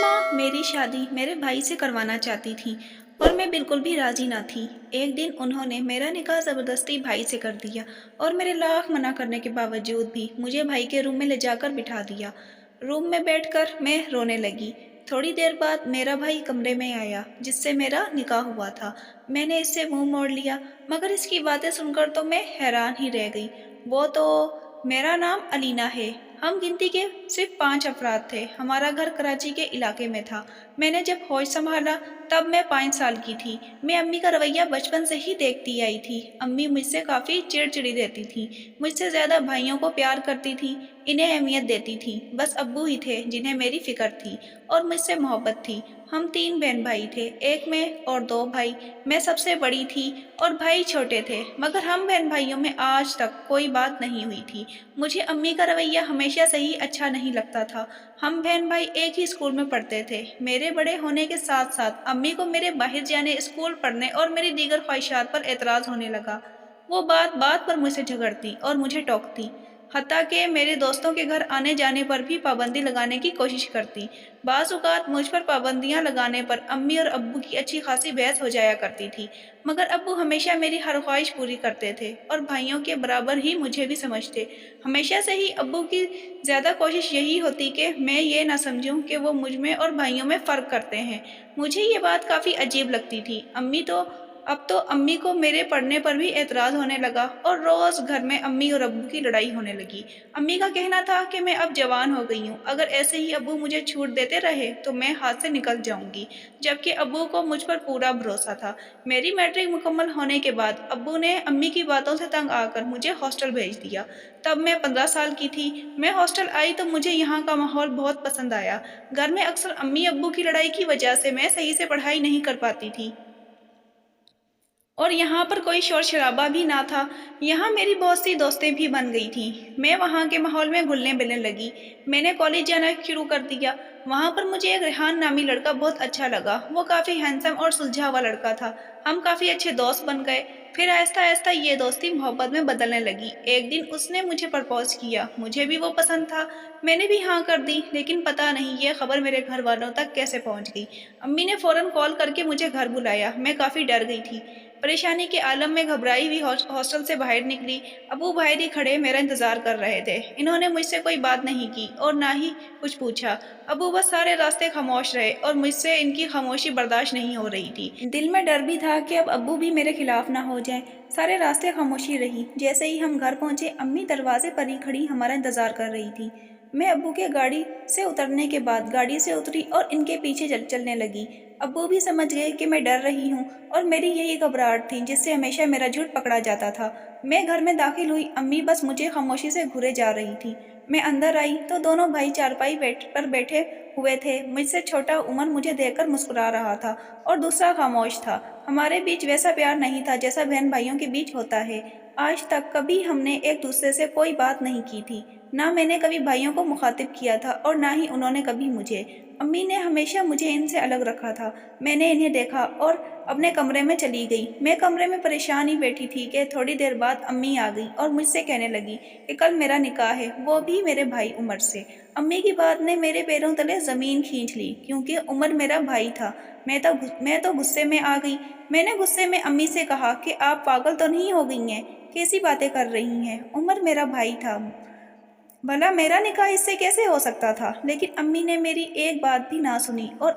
माँ मेरी शादी मेरे भाई से करवाना चाहती थी और मैं बिल्कुल भी राजी ना थी। एक दिन उन्होंने मेरा निकाह ज़बरदस्ती भाई से कर दिया और मेरे लाख मना करने के बावजूद भी मुझे भाई के रूम में ले जाकर बिठा दिया। रूम में बैठकर मैं रोने लगी। थोड़ी देर बाद मेरा भाई कमरे में आया जिससे मेरा निकाह हुआ था। मैंने इससे मुंह मोड़ लिया, मगर इसकी बातें सुनकर तो मैं हैरान ही रह गई। वो तो मेरा नाम अलीना है। हम गिनती के सिर्फ 5 अफराद थे। हमारा घर कराची के इलाके में था। मैंने जब होश संभाला तब मैं 5 साल की थी। मैं अम्मी का रवैया बचपन से ही देखती आई थी। अम्मी मुझसे काफ़ी चिड़चिड़ी रहती थी, मुझसे ज़्यादा भाइयों को प्यार करती थी, इन्हें अहमियत देती थी। बस अब्बू ही थे जिन्हें मेरी फ़िक्र थी और मुझसे मोहब्बत थी। हम 3 बहन भाई थे, एक मैं और 2 भाई। मैं सबसे बड़ी थी और भाई छोटे थे, मगर हम बहन भाइयों में आज तक कोई बात नहीं हुई थी। मुझे अम्मी का रवैया हमेशा से ही अच्छा नहीं लगता था। हम बहन भाई एक ही स्कूल में पढ़ते थे। मेरे बड़े होने के साथ साथ अम्मी को मेरे बाहर जाने, स्कूल पढ़ने और मेरी दीगर ख्वाहिशात पर एतराज़ होने लगा। वो बात बात पर मुझसे झगड़ती और मुझे टोकती, हत्ता कि मेरे दोस्तों के घर आने जाने पर भी पाबंदी लगाने की कोशिश करती। बाज़ औक़ात मुझ पर पाबंदियाँ लगाने पर अम्मी और अब्बू की अच्छी खासी बहस हो जाया करती थी, मगर अब्बू हमेशा मेरी हर ख्वाहिश पूरी करते थे और भाइयों के बराबर ही मुझे भी समझते। हमेशा से ही अब्बू की ज़्यादा कोशिश यही होती कि मैं ये ना समझूं कि वो मुझ में और भाइयों में फ़र्क करते हैं। मुझे ये बात काफ़ी अजीब लगती थी। अब तो अम्मी को मेरे पढ़ने पर भी एतराज़ होने लगा और रोज़ घर में अम्मी और अब्बू की लड़ाई होने लगी। अम्मी का कहना था कि मैं अब जवान हो गई हूँ, अगर ऐसे ही अब्बू मुझे छूट देते रहे तो मैं हाथ से निकल जाऊंगी, जबकि अब्बू को मुझ पर पूरा भरोसा था। मेरी मैट्रिक मुकम्मल होने के बाद अब्बू ने अम्मी की बातों से तंग आकर मुझे हॉस्टल भेज दिया। तब मैं 15 साल की थी। मैं हॉस्टल आई तो मुझे यहाँ का माहौल बहुत पसंद आया। घर में अक्सर अम्मी अब्बू की लड़ाई की वजह से मैं सही से पढ़ाई नहीं कर पाती थी और यहाँ पर कोई शोर-शराबा भी ना था। यहाँ मेरी बहुत सी दोस्तें भी बन गई थीं। मैं वहाँ के माहौल में घुलने-मिलने लगी। मैंने कॉलेज जाना शुरू कर दिया। वहाँ पर मुझे एक रेहान नामी लड़का बहुत अच्छा लगा। वो काफ़ी हैंडसम और सुलझा हुआ लड़का था। हम काफ़ी अच्छे दोस्त बन गए। फिर आहिस्ता-आहिस्ता ये दोस्ती मोहब्बत में बदलने लगी। एक दिन उसने मुझे प्रपोज़ किया। मुझे भी वो पसंद था। मैंने भी हाँ कर दी, लेकिन पता नहीं ये खबर मेरे घर वालों तक कैसे पहुँच गई। अम्मी ने फ़ौरन कॉल करके मुझे घर बुलाया। मैं काफ़ी डर गई थी। परेशानी के आलम में घबराई हुई हॉस्टल से बाहर निकली। अबू बाहर ही खड़े मेरा इंतजार कर रहे थे। इन्होंने मुझसे कोई बात नहीं की और ना ही कुछ पूछा। अबू बस सारे रास्ते खामोश रहे और मुझसे इनकी खामोशी बर्दाश्त नहीं हो रही थी। दिल में डर भी था कि अब अब्बू भी मेरे खिलाफ ना हो जाए। सारे रास्ते खामोशी रही। जैसे ही हम घर पहुंचे, अम्मी दरवाजे पर ही खड़ी हमारा इंतजार कर रही थी। मैं अब्बू के गाड़ी से उतरने के बाद गाड़ी से उतरी और इनके पीछे चलने लगी। अब्बू भी समझ गए कि मैं डर रही हूँ और मेरी यही घबराहट थी जिससे हमेशा मेरा झूठ पकड़ा जाता था। मैं घर में दाखिल हुई, अम्मी बस मुझे खामोशी से घूरे जा रही थी। मैं अंदर आई तो दोनों भाई चारपाई पर बैठे हुए थे। मुझसे छोटा उमर मुझे देखकर मुस्कुरा रहा था और दूसरा खामोश था। हमारे बीच वैसा प्यार नहीं था जैसा बहन भाइयों के बीच होता है। आज तक कभी हमने एक दूसरे से कोई बात नहीं की थी। ना मैंने कभी भाइयों को मुखातिब किया था और ना ही उन्होंने कभी मुझे। अम्मी ने हमेशा मुझे इनसे अलग रखा था। मैंने इन्हें देखा और अपने कमरे में चली गई। मैं कमरे में परेशान ही बैठी थी कि थोड़ी देर बाद अम्मी आ गई और मुझसे कहने लगी कि कल मेरा निकाह है, वो भी मेरे भाई उमर से। अम्मी की बात ने मेरे पैरों तले ज़मीन खींच ली, क्योंकि उमर मेरा भाई था। मैं तो गुस्से में आ गई। मैंने गुस्से में अम्मी से कहा कि आप पागल तो नहीं हो गई हैं? कैसी बातें कर रही हैं? उमर मेरा भाई था। भला मेरा निकाह इससे कैसे हो सकता था? लेकिन अम्मी ने मेरी एक बात भी ना सुनी और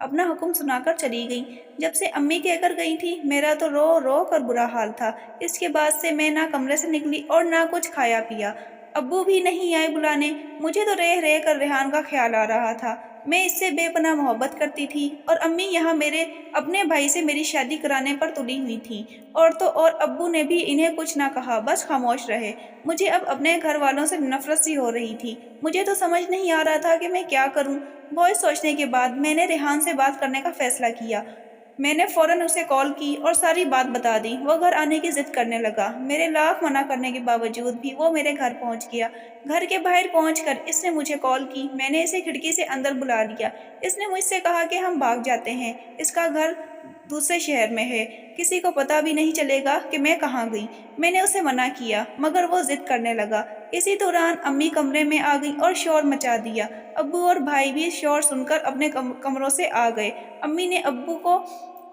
अपना हुक्म सुनाकर चली गई। जब से अम्मी कहकर गई थी, मेरा तो रो रो कर बुरा हाल था। इसके बाद से मैं ना कमरे से निकली और ना कुछ खाया पिया। अब्बू भी नहीं आए बुलाने। मुझे तो रह रह कर रेहान का ख्याल आ रहा था। मैं इससे बेपनाह मोहब्बत करती थी और अम्मी यहाँ मेरे अपने भाई से मेरी शादी कराने पर तुली हुई थी। और तो और अब्बू ने भी इन्हें कुछ ना कहा, बस खामोश रहे। मुझे अब अपने घर वालों से नफरत सी हो रही थी। मुझे तो समझ नहीं आ रहा था कि मैं क्या करूं। बहुत सोचने के बाद मैंने रेहान से बात करने का फैसला किया। मैंने फौरन उसे कॉल की और सारी बात बता दी। वो घर आने की जिद करने लगा। मेरे लाख मना करने के बावजूद भी वो मेरे घर पहुंच गया। घर के बाहर पहुंचकर इसने मुझे कॉल की। मैंने इसे खिड़की से अंदर बुला लिया। इसने मुझसे कहा कि हम भाग जाते हैं। इसका घर दूसरे शहर में है। किसी को पता भी नहीं चलेगा कि मैं कहाँ गई। मैंने उसे मना किया मगर वो जिद करने लगा। इसी दौरान अम्मी कमरे में आ गई और शोर मचा दिया। अब्बू और भाई भी शोर सुनकर अपने कमरों से आ गए। अम्मी ने अब्बू को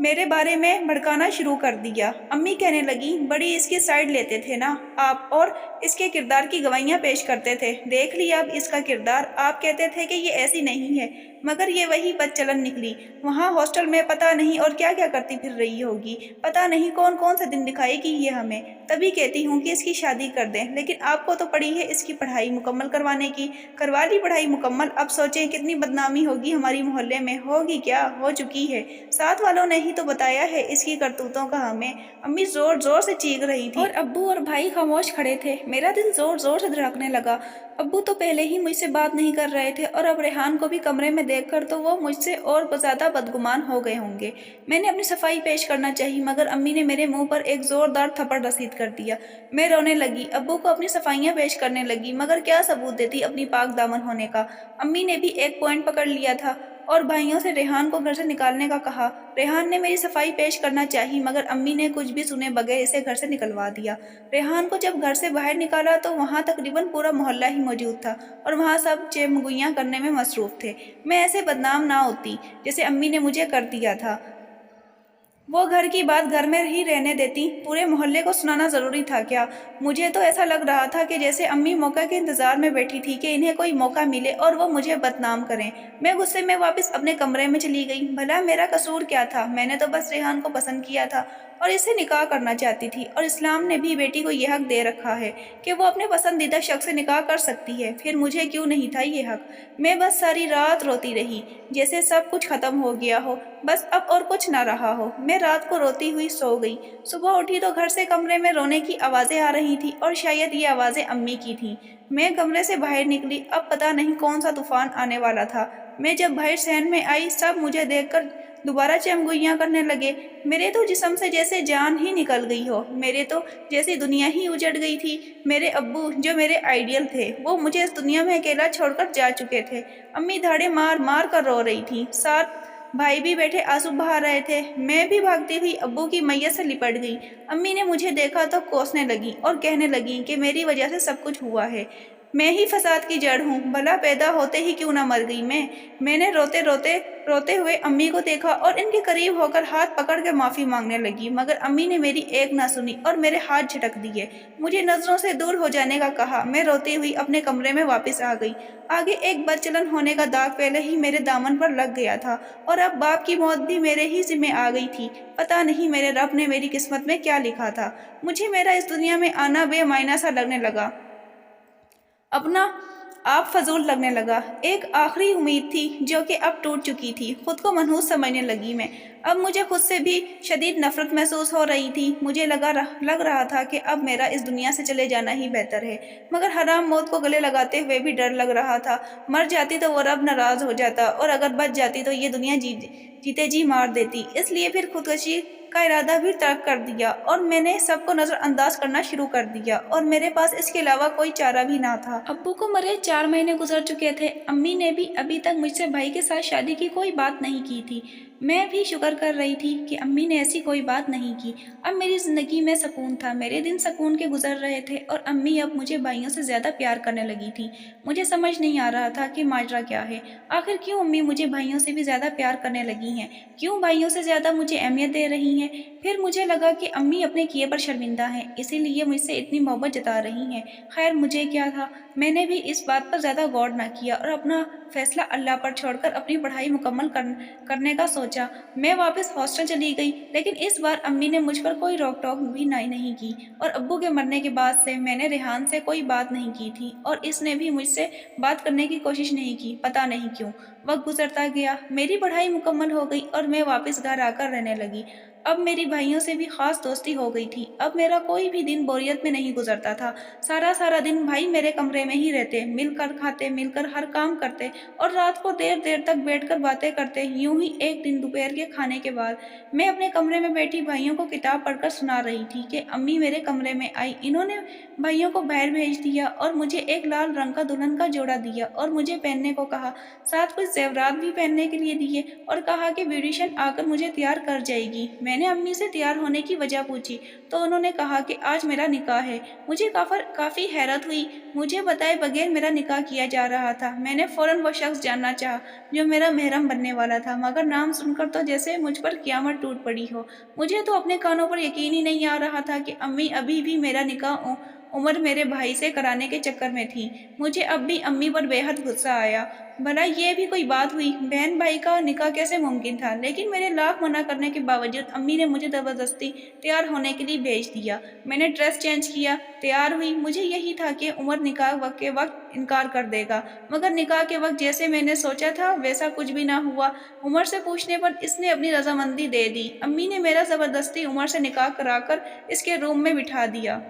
मेरे बारे में भड़काना शुरू कर दिया। अम्मी कहने लगी, बड़ी इसकी साइड लेते थे ना आप, और इसके किरदार की गवाहियां पेश करते थे। देख लिया अब इसका किरदार। आप कहते थे कि ये ऐसी नहीं है, मगर ये वही बदचलन निकली। वहाँ हॉस्टल में पता नहीं और क्या क्या करती फिर रही होगी। पता नहीं कौन कौन से दिन दिखाएगी ये हमें। तभी कहती हूँ कि इसकी शादी कर दें, लेकिन आपको तो पड़ी है इसकी पढ़ाई मुकम्मल करवाने की। करवा ली पढ़ाई मुकम्मल, अब सोचें कितनी बदनामी होगी हमारी मोहल्ले में। होगी क्या, हो चुकी है। साथ वालों ने ही तो बताया है इसकी करतूतों का हमें। अम्मी जोर जोर से चीख रही थी और अब्बू और भाई खामोश खड़े थे। मेरा दिल जोर जोर से धड़कने लगा। अब्बू तो पहले ही मुझसे बात नहीं कर रहे थे और अब रेहान को भी कमरे में देखकर तो वो मुझसे और ज़्यादा बदगुमान हो गए होंगे। मैंने अपनी सफाई पेश करना चाहिए, मगर अम्मी ने मेरे मुंह पर एक जोरदार थप्पड़ रसीद कर दिया। मैं रोने लगी। अब्बू को अपनी सफाइयाँ पेश करने लगी, मगर क्या सबूत देती अपनी पाक दामन होने का। अम्मी ने भी एक पॉइंट पकड़ लिया था और भाइयों से रेहान को घर से निकालने का कहा। रेहान ने मेरी सफाई पेश करना चाहिए, मगर अम्मी ने कुछ भी सुने बगैर इसे घर से निकलवा दिया। रेहान को जब घर से बाहर निकाला तो वहाँ तकरीबन पूरा मोहल्ला ही मौजूद था और वहाँ सब चेमगुइयाँ करने में मसरूफ थे। मैं ऐसे बदनाम ना होती जैसे अम्मी ने मुझे कर दिया था। वो घर की बात घर में ही रहने देती, पूरे मोहल्ले को सुनाना ज़रूरी था क्या? मुझे तो ऐसा लग रहा था कि जैसे अम्मी मौका के इंतज़ार में बैठी थी कि इन्हें कोई मौका मिले और वो मुझे बदनाम करें। मैं गुस्से में वापस अपने कमरे में चली गई। भला मेरा कसूर क्या था? मैंने तो बस रेहान को पसंद किया था और इससे निकाह करना चाहती थी, और इस्लाम ने भी बेटी को यह हक दे रखा है कि वो अपने पसंदीदा शख्स से निकाह कर सकती है। फिर मुझे क्यों नहीं था ये हक? मैं बस सारी रात रोती रही, जैसे सब कुछ खत्म हो गया हो, बस अब और कुछ ना रहा हो। मैं रात को रोती हुई सो गई। सुबह उठी तो घर से कमरे में रोने की आवाज़ें आ रही थी और शायद ये आवाज़ें अम्मी की थीं। मैं कमरे से बाहर निकली। अब पता नहीं कौन सा तूफान आने वाला था। मैं जब बाहर सहन में आई, सब मुझे देखकर दोबारा चमगुइयाँ करने लगे। मेरे तो जिस्म से जैसे जान ही निकल गई हो। मेरे तो जैसी दुनिया ही उजड़ गई थी। मेरे अब्बू जो मेरे आइडियल थे, वो मुझे इस दुनिया में अकेला छोड़कर जा चुके थे। अम्मी धाड़े मार मार कर रो रही थी। साथ भाई भी बैठे आंसू बहा रहे थे। मैं भी भागती हुई अब्बू की मैयत से लिपट गई। अम्मी ने मुझे देखा तो कोसने लगी और कहने लगी कि मेरी वजह से सब कुछ हुआ है। मैं ही फसाद की जड़ हूँ। भला पैदा होते ही क्यों ना मर गई मैं। मैंने रोते हुए अम्मी को देखा और इनके करीब होकर हाथ पकड़ के माफ़ी मांगने लगी, मगर अम्मी ने मेरी एक ना सुनी और मेरे हाथ झटक दिए। मुझे नज़रों से दूर हो जाने का कहा। मैं रोती हुई अपने कमरे में वापस आ गई। आगे एक बदचलन होने का दाग पहले ही मेरे दामन पर लग गया था और अब बाप की मौत भी मेरे ही ज़िम्मे आ गई थी। पता नहीं मेरे रब ने मेरी किस्मत में क्या लिखा था। मुझे मेरा इस दुनिया में आना बेमायना सा लगने लगा। अपना आप फजूल लगने लगा। एक आखिरी उम्मीद थी जो कि अब टूट चुकी थी। खुद को मनहूस समझने लगी मैं। अब मुझे खुद से भी शदीद नफरत महसूस हो रही थी। मुझे लग रहा था कि अब मेरा इस दुनिया से चले जाना ही बेहतर है, मगर हराम मौत को गले लगाते हुए भी डर लग रहा था। मर जाती तो वो रब नाराज हो जाता और अगर बच जाती तो ये दुनिया जीते जी मार देती। इसलिए फिर खुदकशी का इरादा भी तर्क कर दिया और मैंने सबको नज़रअंदाज करना शुरू कर दिया और मेरे पास इसके अलावा कोई चारा भी ना था। अब्बू को मरे 4 महीने गुजर चुके थे। अम्मी ने भी अभी तक मुझसे भाई के साथ शादी की कोई बात नहीं की थी। मैं भी शुक्र कर रही थी कि अम्मी ने ऐसी कोई बात नहीं की। अब मेरी ज़िंदगी में सुकून था। मेरे दिन सुकून के गुजर रहे थे और अम्मी अब मुझे भाइयों से ज़्यादा प्यार करने लगी थी। मुझे समझ नहीं आ रहा था कि माजरा क्या है। आखिर क्यों अम्मी मुझे भाइयों से भी ज़्यादा प्यार करने लगी हैं? क्यों भाइयों से ज़्यादा मुझे अहमियत दे रही हैं? फिर मुझे लगा कि अम्मी अपने किए पर शर्मिंदा हैं, इसीलिए मुझसे इतनी मोहब्बत जता रही हैं। खैर मुझे क्या था, मैंने भी इस बात पर ज़्यादा गौर न किया और अपना फैसला अल्लाह पर छोड़कर अपनी पढ़ाई मुकम्मल करने का सोचा। मैं वापस हॉस्टल चली गई, लेकिन इस बार अम्मी ने मुझ पर कोई रोक टोक भी नहीं की और अब्बू के मरने के बाद से मैंने रेहान से कोई बात नहीं की थी और इसने भी मुझसे बात करने की कोशिश नहीं की। पता नहीं क्यों। वक्त गुजरता गया, मेरी पढ़ाई मुकम्मल हो गई और मैं वापस घर आकर रहने लगी। अब मेरी भाइयों से भी खास दोस्ती हो गई थी। अब मेरा कोई भी दिन बोरियत में नहीं गुजरता था। सारा सारा दिन भाई मेरे कमरे में ही रहते, मिलकर खाते, मिलकर हर काम करते और रात को देर देर तक बैठकर बातें करते। यूं ही एक दिन दोपहर के खाने के बाद मैं अपने कमरे में बैठी भाइयों को किताब पढ़कर सुना रही थी कि अम्मी मेरे कमरे में आई। इन्होंने भाइयों को बाहर भेज दिया और मुझे एक लाल रंग का दुल्हन का जोड़ा दिया और मुझे पहनने को कहा। साथ कुछ जेवरात भी पहनने के लिए दिए और कहा कि ब्यूटिशियन आकर मुझे तैयार कर जाएगी। मैंने अम्मी से तैयार होने की वजह पूछी तो उन्होंने कहा कि आज मेरा निकाह है। मुझे काफी हैरत हुई। मुझे बताए बगैर मेरा निकाह किया जा रहा था। मैंने फौरन वो शख्स जानना चाहा जो मेरा मेहरम बनने वाला था, मगर नाम सुनकर तो जैसे मुझ पर क़यामत टूट पड़ी हो। मुझे तो अपने कानों पर यकीन ही नहीं आ रहा था कि अम्मी अभी भी मेरा निकाह उमर मेरे भाई से कराने के चक्कर में थी। मुझे अब भी अम्मी पर बेहद गुस्सा आया। भला ये भी कोई बात हुई? बहन भाई का निकाह कैसे मुमकिन था? लेकिन मेरे लाख मना करने के बावजूद अम्मी ने मुझे ज़बरदस्ती तैयार होने के लिए भेज दिया। मैंने ड्रेस चेंज किया, तैयार हुई। मुझे यही था कि उमर निकाह के वक्त इनकार कर देगा, मगर निकाह के वक्त जैसे मैंने सोचा था वैसा कुछ भी ना हुआ। उमर से पूछने पर इसने अपनी रजामंदी दे दी। अम्मी ने मेरा ज़बरदस्ती उमर से निकाह कराकर इसके रूम में बिठा दिया।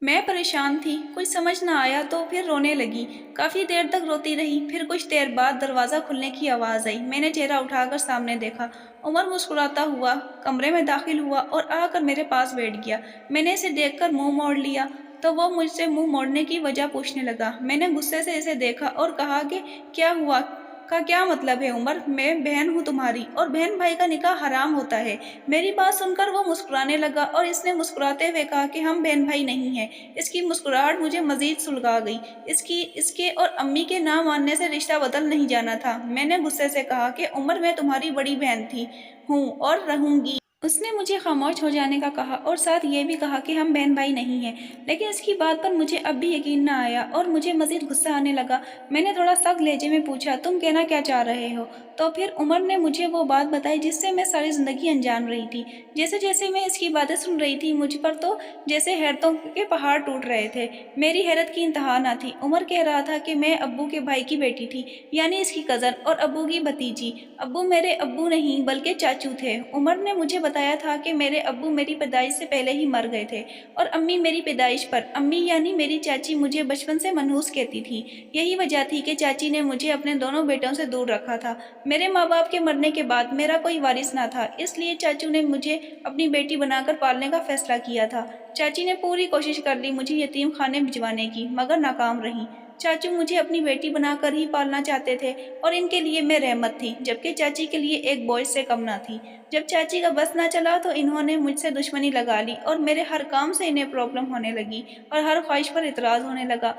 मैं परेशान थी, कुछ समझ ना आया तो फिर रोने लगी। काफ़ी देर तक रोती रही। फिर कुछ देर बाद दरवाज़ा खुलने की आवाज़ आई। मैंने चेहरा उठाकर सामने देखा। उमर मुस्कुराता हुआ कमरे में दाखिल हुआ और आकर मेरे पास बैठ गया। मैंने इसे देखकर मुंह मोड़ लिया तो वो मुझसे मुंह मोड़ने की वजह पूछने लगा। मैंने गुस्से से इसे देखा और कहा कि क्या हुआ का क्या मतलब है उमर? मैं बहन हूँ तुम्हारी और बहन भाई का निकाह हराम होता है। मेरी बात सुनकर वो मुस्कुराने लगा और इसने मुस्कुराते हुए कहा कि हम बहन भाई नहीं हैं। इसकी मुस्कुराहट मुझे मजीद सुलगा गई। इसके और अम्मी के ना मानने से रिश्ता बदल नहीं जाना था। मैंने गुस्से से कहा कि उमर मैं तुम्हारी बड़ी बहन थी हूँ और रहूंगी। उसने मुझे खामोश हो जाने का कहा और साथ ये भी कहा कि हम बहन भाई नहीं हैं। लेकिन इसकी बात पर मुझे अब भी यकीन न आया और मुझे मजीद गुस्सा आने लगा। मैंने थोड़ा सख्त लहजे में पूछा, तुम कहना क्या चाह रहे हो? तो फिर उमर ने मुझे वो बात बताई जिससे मैं सारी ज़िंदगी अनजान रही थी। जैसे जैसे मैं इसकी बातें सुन रही थी मुझ पर तो जैसे हैरतों के पहाड़ टूट रहे थे। मेरी हैरत की इंतहा न थी। उमर कह रहा था कि मैं अब्बू के भाई की बेटी थी, यानी इसकी कज़न, और अब्बू की भतीजी। अब्बू मेरे अब्बू नहीं बल्कि चाचू थे। उमर ने मुझे बताया था कि मेरे अब्बू मेरी पैदाइश से पहले ही मर गए थे और अम्मी मेरी पैदाइश पर, अम्मी यानी मेरी चाची, मुझे बचपन से मनहूस कहती थी। यही वजह थी कि चाची ने मुझे अपने दोनों बेटों से दूर रखा था। मेरे माँ बाप के मरने के बाद मेरा कोई वारिस ना था, इसलिए चाचू ने मुझे अपनी बेटी बनाकर पालने का फैसला किया था। चाची ने पूरी कोशिश कर ली मुझे यतीम खाने भिजवाने की, मगर नाकाम रही। चाचू मुझे अपनी बेटी बनाकर ही पालना चाहते थे और इनके लिए मैं रहमत थी, जबकि चाची के लिए एक बोझ से कम ना थी। जब चाची का बस ना चला तो इन्होंने मुझसे दुश्मनी लगा ली और मेरे हर काम से इन्हें प्रॉब्लम होने लगी और हर ख्वाहिश पर इतराज़ होने लगा।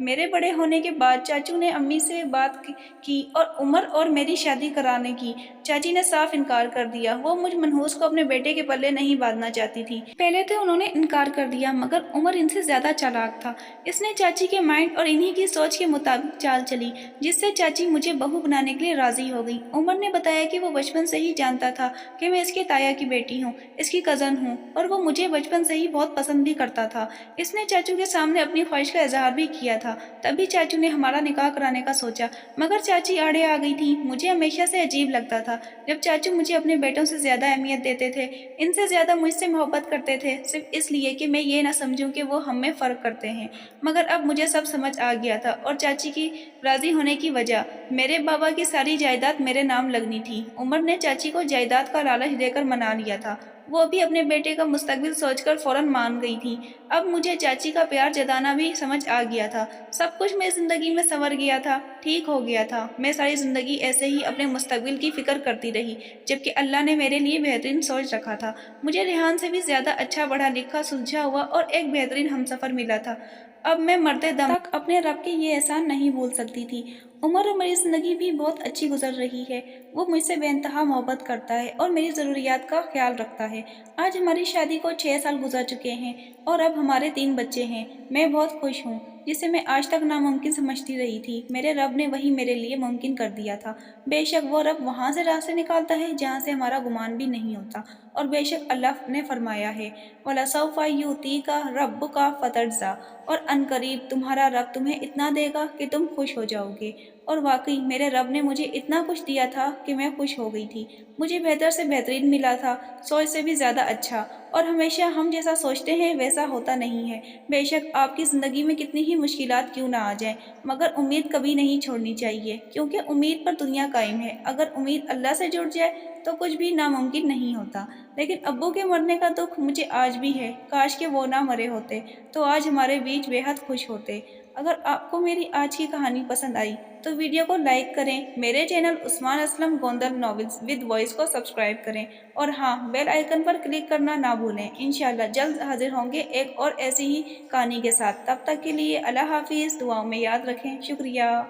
मेरे बड़े होने के बाद चाचू ने अम्मी से बात की और उमर और मेरी शादी कराने की। चाची ने साफ इनकार कर दिया। वो मुझ मनहूस को अपने बेटे के पल्ले नहीं बांधना चाहती थी। पहले तो उन्होंने इनकार कर दिया, मगर उमर इनसे ज्यादा चालाक था। इसने चाची के माइंड और इन्हीं की सोच के मुताबिक चाल चली, जिससे चाची मुझे बहू बनाने के लिए राजी हो गई। उमर ने बताया कि वो बचपन से ही जानता था कि मैं इसके ताया की बेटी हूँ, इसकी कज़न हूँ, और वो मुझे बचपन से ही बहुत पसंद भी करता था। इसने चाचू के सामने अपनी ख्वाहिश का इजहार भी किया था। तभी चाचू ने हमारा निकाह कराने का सोचा, मगर चाची आड़े आ गई थी। मुझे हमेशा से अजीब लगता था जब चाचू मुझे अपने बेटों से ज़्यादा अहमियत देते थे, इनसे ज़्यादा मुझसे मोहब्बत करते थे, सिर्फ इसलिए कि मैं ये ना समझूं कि वो हम में फ़र्क करते हैं। मगर अब मुझे सब समझ आ गया था और चाची की राज़ी होने की वजह, मेरे बाबा की सारी जायदाद मेरे नाम लगनी थी। उमर ने चाची को जायदाद का लालच देकर मना लिया था। वो भी अपने बेटे का मुस्तकबिल सोचकर फौरन मान गई थी। अब मुझे चाची का प्यार जताना भी समझ आ गया था। सब कुछ मेरी ज़िंदगी में संवर गया था, ठीक हो गया था। मैं सारी ज़िंदगी ऐसे ही अपने मुस्तकबिल की फ़िक्र करती रही, जबकि अल्लाह ने मेरे लिए बेहतरीन सोच रखा था। मुझे रेहान से भी ज़्यादा अच्छा, पढ़ा लिखा, सुलझा हुआ और एक बेहतरीन हमसफ़र मिला था। अब मैं मरते दम तक अपने रब के ये एहसान नहीं भूल सकती थी। उमर और मेरी ज़िंदगी भी बहुत अच्छी गुजर रही है। वो मुझसे बेइंतहा मोहब्बत करता है और मेरी ज़रूरियात का ख्याल रखता है। आज हमारी शादी को 6 साल गुजर चुके हैं और अब हमारे 3 बच्चे हैं। मैं बहुत खुश हूँ। जिसे मैं आज तक नामुमकिन समझती रही थी, मेरे रब ने वही मेरे लिए मुमकिन कर दिया था। बेशक वो रब वहाँ से रास्ते निकालता है जहाँ से हमारा गुमान भी नहीं होता, और बेशक अल्लाह ने फरमाया है, वलसौफा युतीका रब्बुका फतरज़ा, और अनकरीब तुम्हारा रब तुम्हें इतना देगा कि तुम खुश हो जाओगे। اور واقعی میرے رب نے مجھے اتنا کچھ دیا تھا کہ میں خوش ہو گئی تھی۔ مجھے بہتر سے بہترین ملا تھا، سوچ سے بھی زیادہ اچھا، اور ہمیشہ ہم جیسا سوچتے ہیں ویسا ہوتا نہیں ہے۔ بے شک آپ کی زندگی میں کتنی ہی مشکلات کیوں نہ آ جائیں، مگر امید کبھی نہیں چھوڑنی چاہیے، کیونکہ امید پر دنیا قائم ہے۔ اگر امید اللہ سے جڑ جائے تو کچھ بھی ناممکن نہیں ہوتا۔ لیکن ابو کے مرنے کا دکھ مجھے آج بھی ہے، کاش کہ وہ نہ مرے ہوتے تو آج ہمارے بیچ بے حد خوش ہوتے۔ اگر آپ کو میری آج کی کہانی پسند آئی تو ویڈیو کو لائک کریں، میرے channel Usman Aslam Gondal novels with voice کو سبسکرائب کریں، اور ہاں، بیل آئیکن پر کلک کرنا نہ بھولیں۔ انشاءاللہ جلد حاضر ہوں گے ایک اور ایسی ہی کہانی کے ساتھ۔ تب تک کے لیے اللہ حافظ، دعاؤں میں یاد رکھیں، شکریہ۔